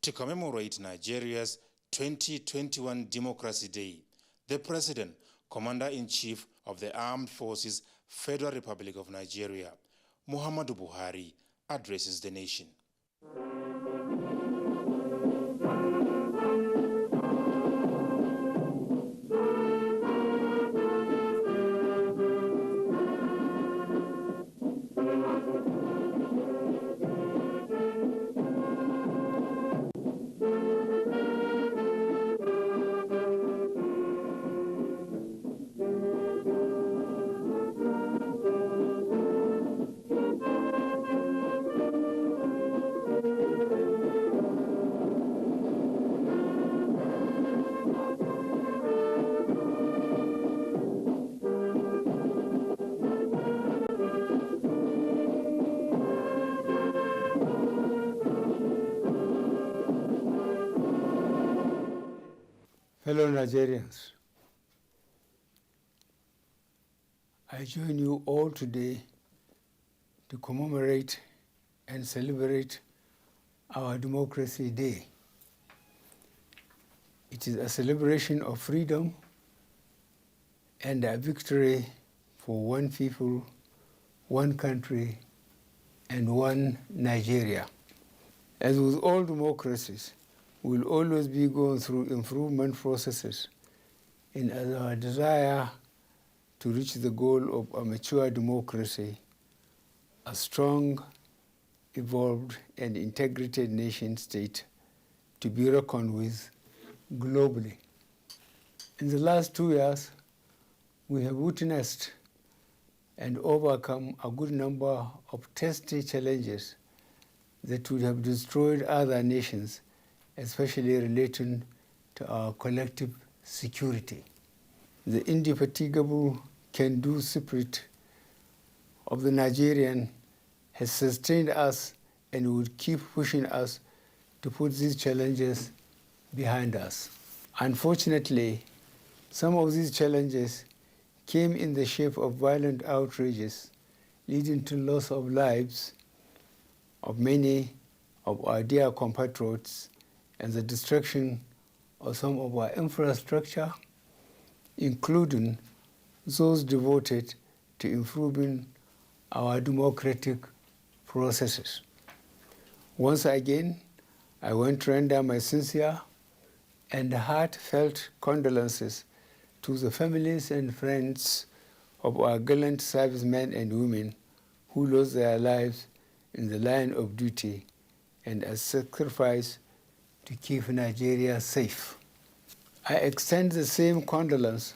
To commemorate Nigeria's 2021 Democracy Day, the President, Commander-in-Chief of the Armed Forces, Federal Republic of Nigeria, Muhammadu Buhari, addresses the nation. Fellow Nigerians, I join you all today to commemorate and celebrate our Democracy Day. It is a celebration of freedom and a victory for one people, one country, and one Nigeria. As with all democracies, we will always be going through improvement processes in our desire to reach the goal of a mature democracy, a strong, evolved, and integrated nation-state to be reckoned with globally. In the last 2 years, we have witnessed and overcome a good number of testy challenges that would have destroyed other nations, especially relating to our collective security. The indefatigable can-do spirit of the Nigerian has sustained us and would keep pushing us to put these challenges behind us. Unfortunately, some of these challenges came in the shape of violent outrages, leading to loss of lives of many of our dear compatriots and the destruction of some of our infrastructure, including those devoted to improving our democratic processes. Once again, I want to render my sincere and heartfelt condolences to the families and friends of our gallant servicemen and women who lost their lives in the line of duty and as sacrifice to keep Nigeria safe. I extend the same condolence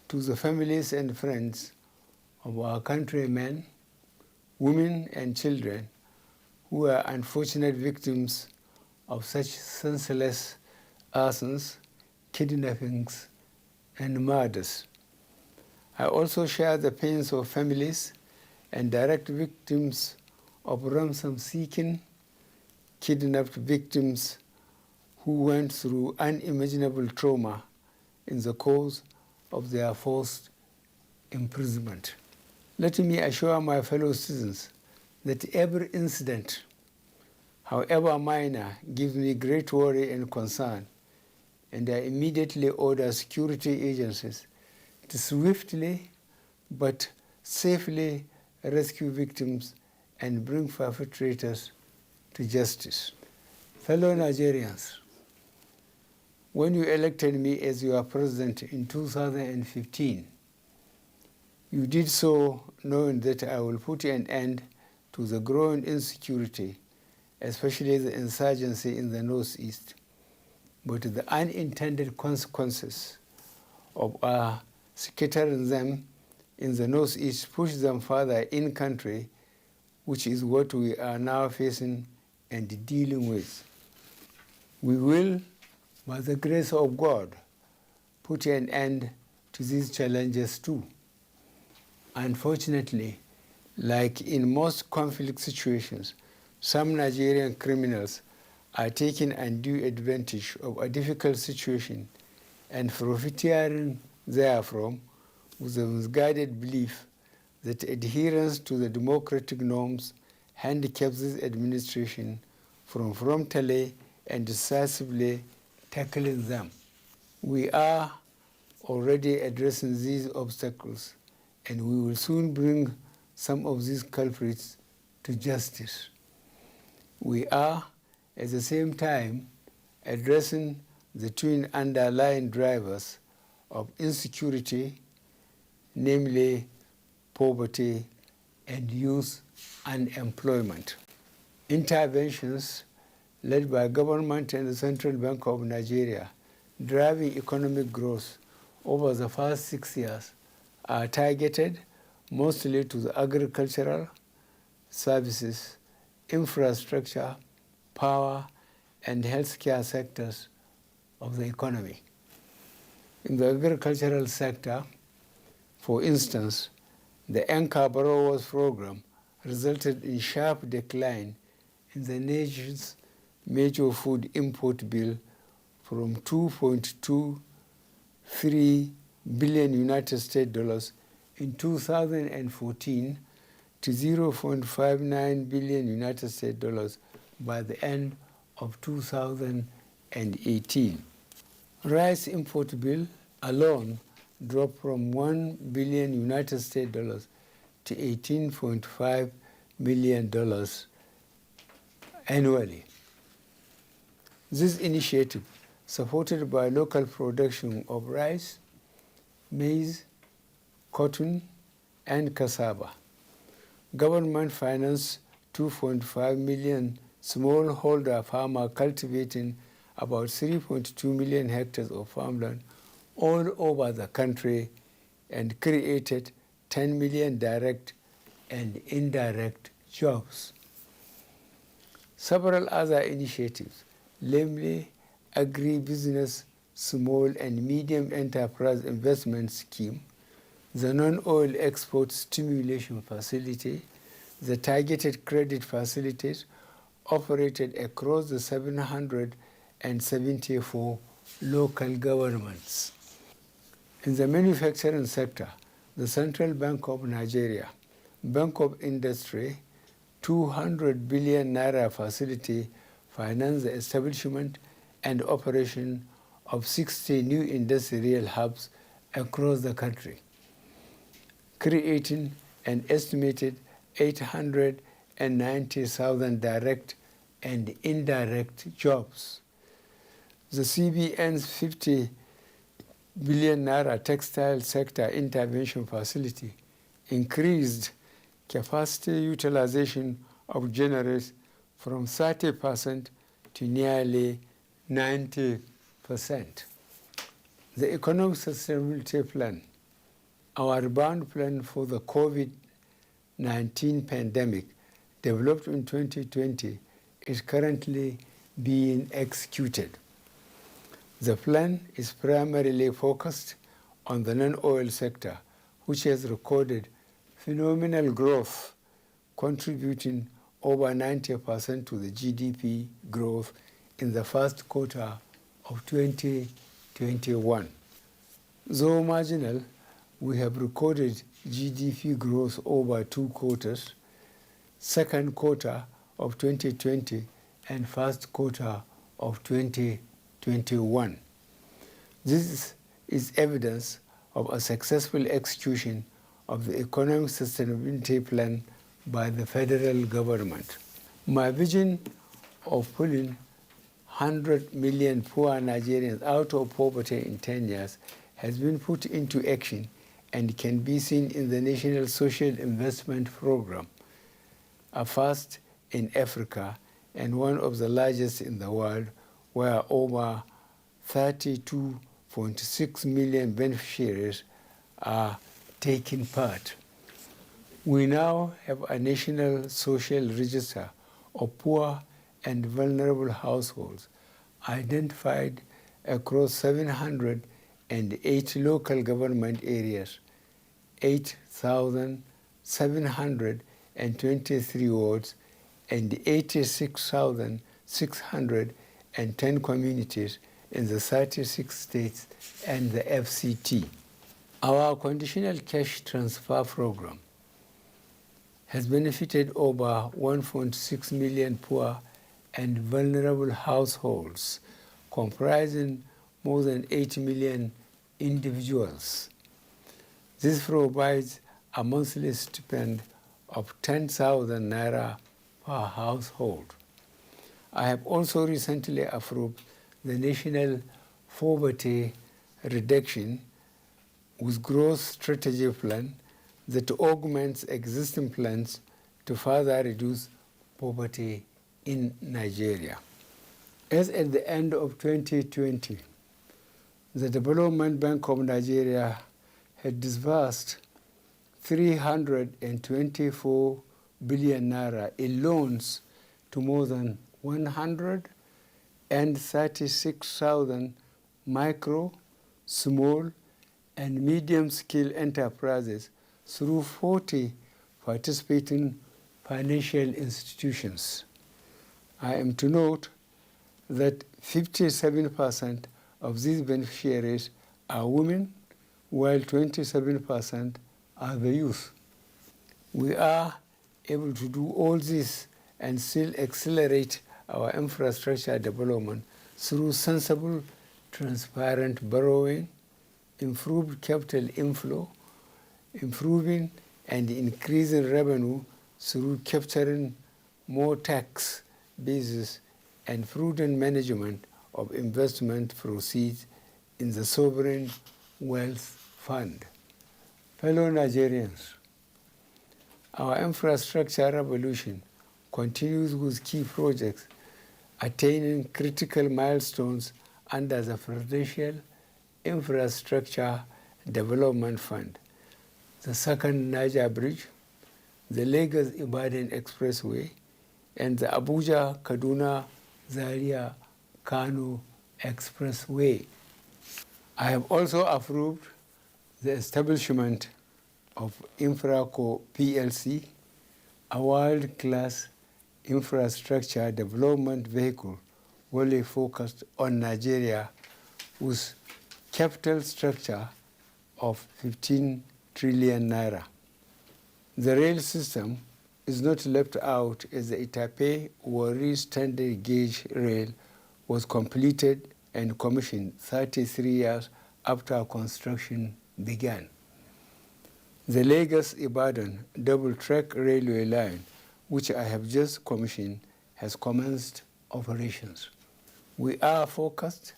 to the families and friends of our countrymen, women and children who are unfortunate victims of such senseless arsons, kidnappings, and murders. I also share the pains of families and direct victims of ransom seeking, kidnapped victims who went through unimaginable trauma in the course of their forced imprisonment. Let me assure my fellow citizens that every incident, however minor, gives me great worry and concern, and I immediately order security agencies to swiftly but safely rescue victims and bring perpetrators to justice. Fellow Nigerians, when you elected me as your president in 2015, you did so knowing that I will put an end to the growing insecurity, especially the insurgency in the Northeast. But the unintended consequences of scattering them in the Northeast push them further in-country, which is what we are now facing and dealing with. We will, by the grace of God, put an end to these challenges too. Unfortunately, like in most conflict situations, some Nigerian criminals are taking undue advantage of a difficult situation and profiteering therefrom with the misguided belief that adherence to the democratic norms handicaps this administration from promptly and decisively tackling them. We are already addressing these obstacles, and we will soon bring some of these culprits to justice. We are, at the same time, addressing the twin underlying drivers of insecurity, namely poverty and youth unemployment. Interventions led by government and the Central Bank of Nigeria driving economic growth over the past 6 years are targeted mostly to the agricultural, services, infrastructure, power, and healthcare sectors of the economy. In the agricultural sector, for instance, the Anchor Borrowers Program resulted in sharp decline in the nation's major food import bill from $2.23 billion United States dollars in 2014 to $0.59 billion United States dollars by the end of 2018. Rice import bill alone dropped from $1 billion United States dollars to $18.5 million annually. This initiative, supported by local production of rice, maize, cotton, and cassava, government financed 2.5 million smallholder farmers cultivating about 3.2 million hectares of farmland all over the country and created 10 million direct and indirect jobs. Several other initiatives, namely Agribusiness Small and Medium Enterprise Investment Scheme, the Non-Oil Export Stimulation Facility, the Targeted Credit Facilities operated across the 774 local governments. In the manufacturing sector, the Central Bank of Nigeria, Bank of Industry, 200 billion naira facility financed the establishment and operation of 60 new industrial hubs across the country, creating an estimated 890,000 direct and indirect jobs. The CBN's 50 billion naira textile sector intervention facility increased capacity utilization of generators from 30% to nearly 90%. The Economic Sustainability Plan, our rebound plan for the COVID-19 pandemic, developed in 2020, is currently being executed. The plan is primarily focused on the non-oil sector, which has recorded phenomenal growth, contributing over 90% to the GDP growth in the first quarter of 2021. Though marginal, we have recorded GDP growth over 2 quarters, second quarter of 2020 and first quarter of 2021. This is evidence of a successful execution of the Economic Sustainability Plan by the federal government. My vision of pulling 100 million poor Nigerians out of poverty in 10 years has been put into action and can be seen in the National Social Investment Program, a first in Africa and one of the largest in the world, where over 32.6 million beneficiaries are taking part. We now have a national social register of poor and vulnerable households identified across 708 local government areas, 8,723 wards, and 86,610 communities in the 36 states and the FCT. Our conditional cash transfer program has benefited over 1.6 million poor and vulnerable households, comprising more than 8 million individuals. This provides a monthly stipend of 10,000 naira per household. I have also recently approved the National Poverty Reduction with Growth Strategy Plan that augments existing plans to further reduce poverty in Nigeria. As at the end of 2020, the Development Bank of Nigeria had disbursed 324 billion naira in loans to more than 136,000 micro, small, and medium-scale enterprises through 40 participating financial institutions. I am to note that 57% of these beneficiaries are women, while 27% are the youth. We are able to do all this and still accelerate our infrastructure development through sensible, transparent borrowing, improved capital inflow, improving and increasing revenue through capturing more tax bases, and prudent management of investment proceeds in the sovereign wealth fund. Fellow Nigerians, our infrastructure revolution continues with key projects attaining critical milestones under the Presidential Infrastructure Development Fund: the second Niger Bridge, the Lagos-Ibadan Expressway, and the Abuja-Kaduna-Zaria-Kano Expressway. I have also approved the establishment of Infraco PLC, a world-class infrastructure development vehicle wholly focused on Nigeria with capital structure of 15 trillion naira. The rail system is not left out, as the Itape-Warri standard gauge rail was completed and commissioned 33 years after construction began. The Lagos-Ibadan double-track railway line, which I have just commissioned, has commenced operations. We are focused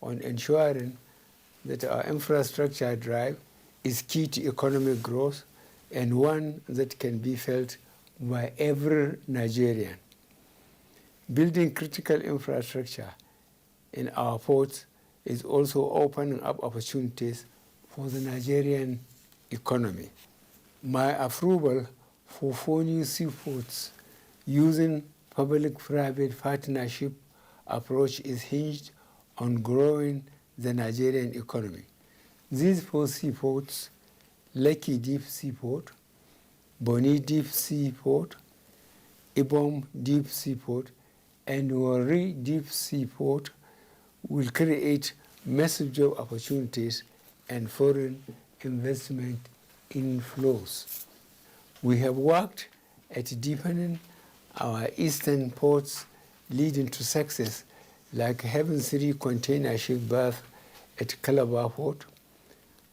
on ensuring that our infrastructure drive is key to economic growth and one that can be felt by every Nigerian. Building critical infrastructure in our ports is also opening up opportunities for the Nigerian economy. My approval for 4 new seaports using public-private partnership approach is hinged on growing the Nigerian economy. These 4 seaports, Lekki Deep Seaport, Bonny Deep Seaport, Ibom Deep Seaport, and Warri Deep Seaport, will create massive job opportunities and foreign investment inflows. We have worked at deepening our eastern ports, leading to success like having 3 container ship berths at Calabar Port,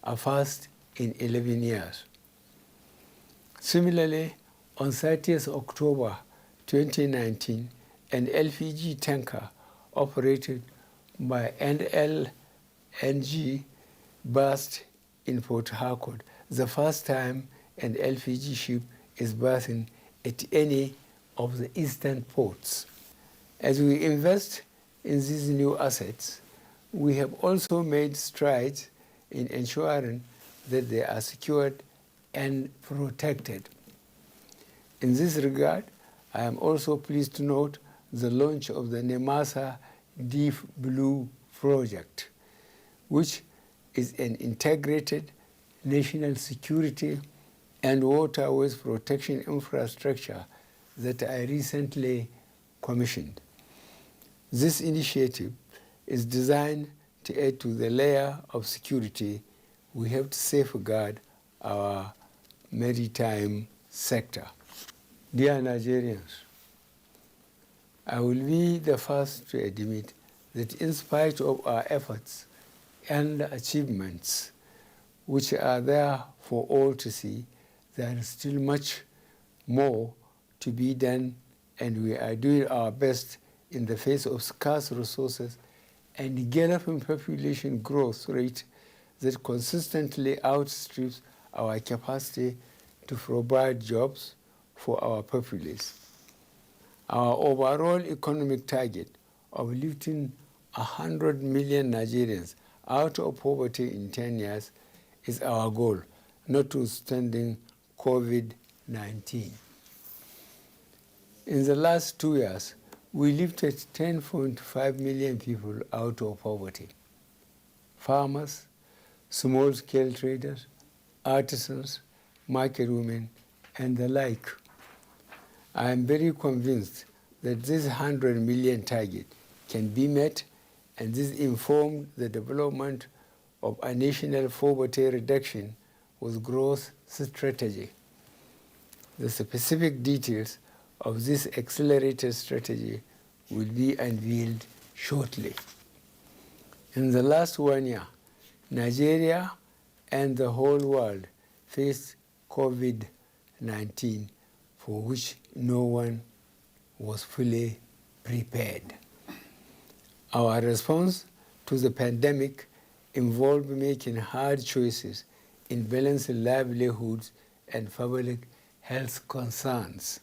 a first in 11 years. Similarly, on 30th October 2019, an LPG tanker operated by NLNG berthed in Port Harcourt, the first time an LPG ship is berthing at any of the eastern ports. As we invest in these new assets, we have also made strides in ensuring that they are secured and protected. In this regard, I am also pleased to note the launch of the Nemasa Deep Blue project, which is an integrated national security and waterways protection infrastructure that I recently commissioned. This initiative is designed to add to the layer of security we have to safeguard our maritime sector. Dear Nigerians, I will be the first to admit that in spite of our efforts and achievements, which are there for all to see, there is still much more to be done, and we are doing our best in the face of scarce resources and galloping population growth rate that consistently outstrips our capacity to provide jobs for our populace. Our overall economic target of lifting 100 million Nigerians out of poverty in 10 years is our goal, notwithstanding COVID-19. In the last 2 years, we lifted 10.5 million people out of poverty. Farmers, small-scale traders, artisans, market women, and the like. I am very convinced that this 100 million target can be met, and this informed the development of a national poverty reduction with growth strategy. The specific details of this accelerated strategy will be unveiled shortly. In the last 1 year, Nigeria and the whole world faced COVID-19, for which no one was fully prepared. Our response to the pandemic involved making hard choices in balancing livelihoods and public health concerns.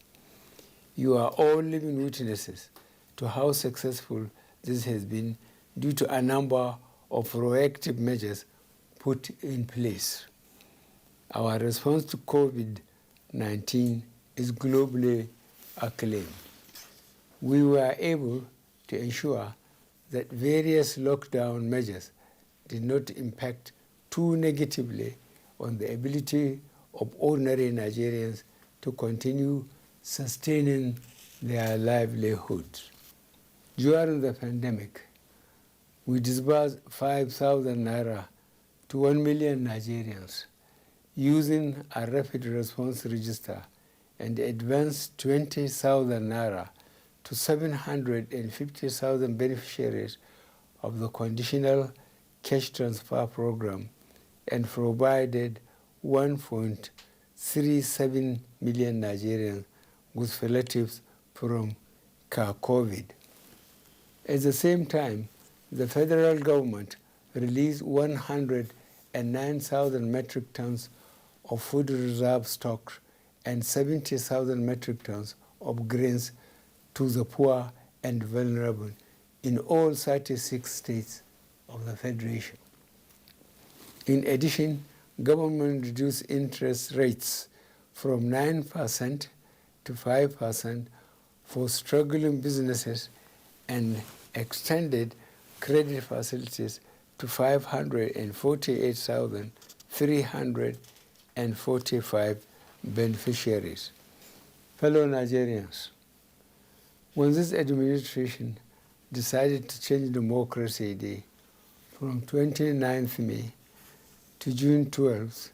You are all living witnesses to how successful this has been due to a number of proactive measures put in place. Our response to COVID-19 is globally acclaimed. We were able to ensure that various lockdown measures did not impact too negatively on the ability of ordinary Nigerians to continue sustaining their livelihoods. During the pandemic, we disbursed 5,000 naira to 1 million Nigerians using a rapid response register and advanced 20,000 naira to 750,000 beneficiaries of the conditional cash transfer program and provided 1.37 million Nigerians with relatives from COVID. At the same time, the federal government released 109,000 metric tons of food reserve stock and 70,000 metric tons of grains to the poor and vulnerable in all 36 states of the Federation. In addition, government reduced interest rates from 9% to 5% for struggling businesses and extended credit facilities to 548,345 beneficiaries. Fellow Nigerians, when this administration decided to change Democracy Day from 29th May to June 12th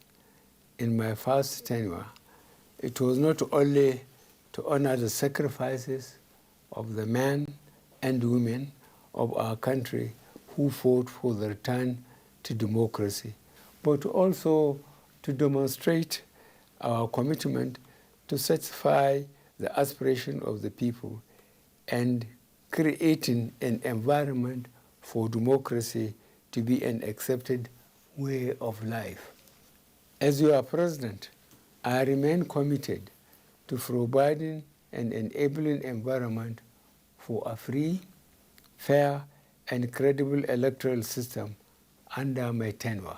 in my first tenure, it was not only to honor the sacrifices of the men and women of our country who fought for the return to democracy, but also to demonstrate our commitment to satisfy the aspiration of the people and creating an environment for democracy to be an accepted way of life. As your president, I remain committed to providing an enabling environment for a free, fair, and credible electoral system under my tenure.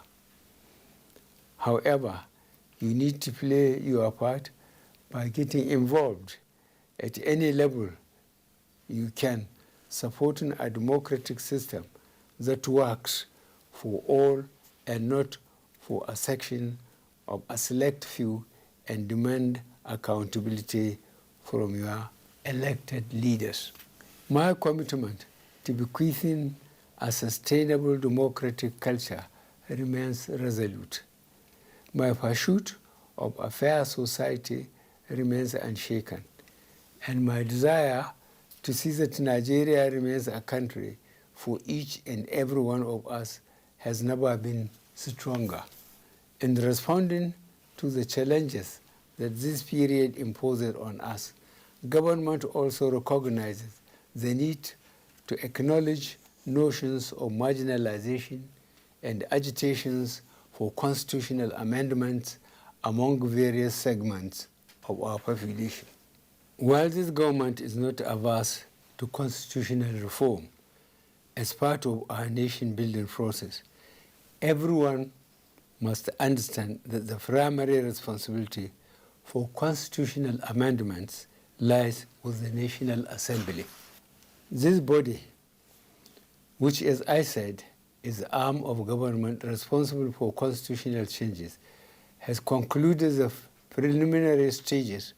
However, you need to play your part by getting involved at any level you can, supporting a democratic system that works for all and not for a section of a select few, and demand accountability from your elected leaders. My commitment to bequeathing a sustainable democratic culture remains resolute. My pursuit of a fair society remains unshaken, and my desire to see that Nigeria remains a country for each and every one of us has never been stronger. In responding to the challenges that this period imposes on us, government also recognizes the need to acknowledge notions of marginalization and agitations for constitutional amendments among various segments of our population. While this government is not averse to constitutional reform as part of our nation-building process, everyone must understand that the primary responsibility for constitutional amendments lies with the National Assembly. This body, which, as I said, is the arm of government responsible for constitutional changes, has concluded the preliminary stages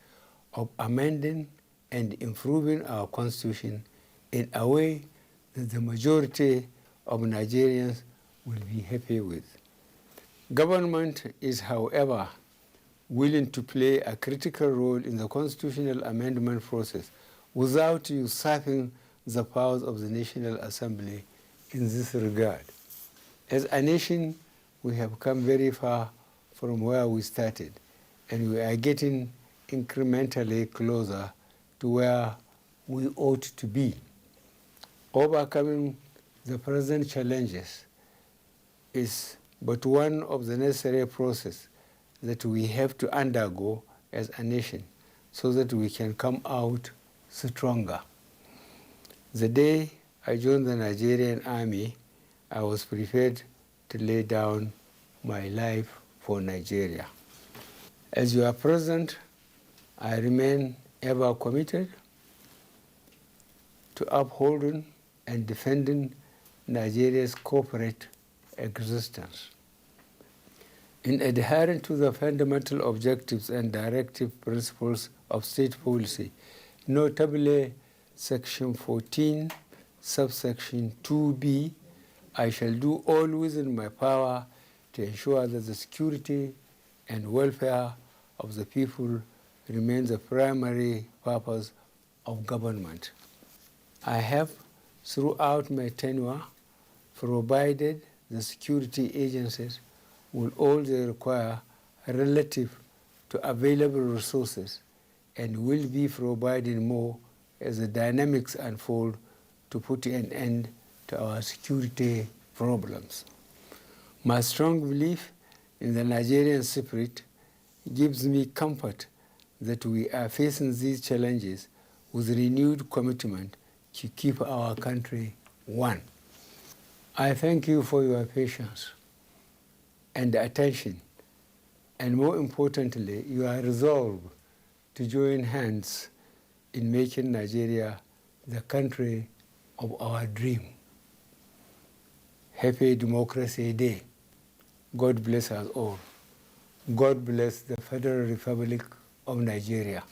of amending and improving our constitution in a way that the majority of Nigerians will be happy with. Government is, however, willing to play a critical role in the constitutional amendment process without usurping the powers of the National Assembly in this regard. As a nation, we have come very far from where we started, and we are getting incrementally closer to where we ought to be. Overcoming the present challenges is but one of the necessary processes that we have to undergo as a nation so that we can come out stronger. The day I joined the Nigerian army, I was prepared to lay down my life for Nigeria. As your president, I remain ever committed to upholding and defending Nigeria's corporate existence. In adhering to the fundamental objectives and directive principles of state policy, notably Section 14, subsection 2b, I shall do all within my power to ensure that the security and welfare of the people remain the primary purpose of government. I have, throughout my tenure, provided the security agencies with all they require relative to available resources and will be providing more as the dynamics unfold to put an end to our security problems. My strong belief in the Nigerian spirit gives me comfort that we are facing these challenges with renewed commitment to keep our country one. I thank you for your patience and attention, and more importantly, your resolve to join hands in making Nigeria the country of our dream. Happy Democracy Day. God bless us all. God bless the Federal Republic of Nigeria.